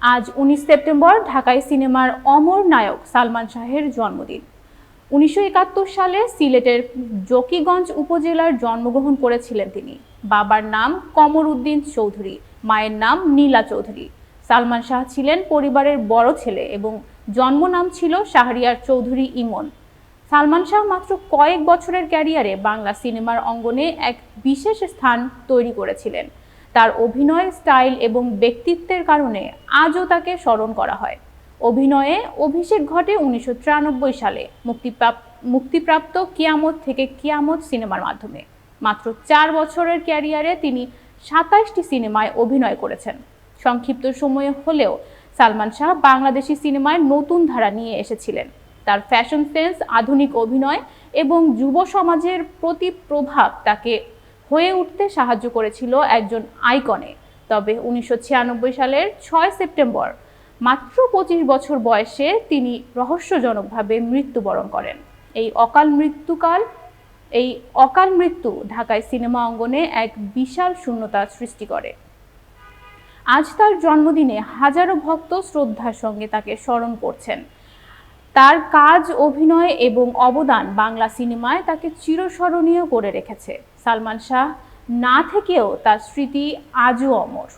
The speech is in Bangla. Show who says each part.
Speaker 1: আজ 19 সেপ্টেম্বর ঢাকায় সিনেমার অমর নায়ক সালমান শাহের জন্মদিন। 1971 সালে সিলেটের জকিগঞ্জ উপজেলার জন্মগ্রহণ করেছিলেন তিনি। বাবার নাম কমর উদ্দিন চৌধুরী, মায়ের নাম নীলা চৌধুরী। সালমান শাহ ছিলেন পরিবারের বড় ছেলে এবং জন্ম নাম ছিল শাহরিয়ার চৌধুরী ইমন। সালমান শাহ মাত্র কয়েক বছরের ক্যারিয়ারে বাংলা সিনেমার অঙ্গনে এক বিশেষ স্থান তৈরি করেছিলেন। তার অভিনয় স্টাইল এবং ব্যক্তিত্বের কারণে আজও তাকে স্মরণ করা হয়। অভিনয়ে অভিষেক ঘটে 1993 সালে মুক্তিপ্রাপ্ত কিয়ামত থেকে কিয়ামত সিনেমার মাধ্যমে। মাত্র 4 বছরের ক্যারিয়ারে তিনি 27টি সিনেমায় অভিনয় করেছেন। সংক্ষিপ্ত সময়ে হলেও সালমান শাহ বাংলাদেশি সিনেমায় নতুন ধারা নিয়ে এসেছিলেন। তার ফ্যাশন সেন্স, আধুনিক অভিনয় এবং যুব সমাজের প্রতি প্রভাব তাকে হয়ে উঠতে সাহায্য করেছিল একজন আইকনে। তবে 1996 সালের 6 সেপ্টেম্বর মাত্র 25 বছর বয়সে তিনি রহস্যজনকভাবে মৃত্যুবরণ করেন। এই অকাল মৃত্যু ঢাকায় সিনেমা অঙ্গনে এক বিশাল শূন্যতা সৃষ্টি করে। আজ তার জন্মদিনে হাজারো ভক্ত শ্রদ্ধার সঙ্গে তাকে স্মরণ করছেন। তার কাজ, অভিনয় এবং অবদান বাংলা সিনেমায় তাকে চিরস্মরণীয় করে রেখেছে। সালমান শাহ না থেকেও তার স্মৃতি আজও অমর।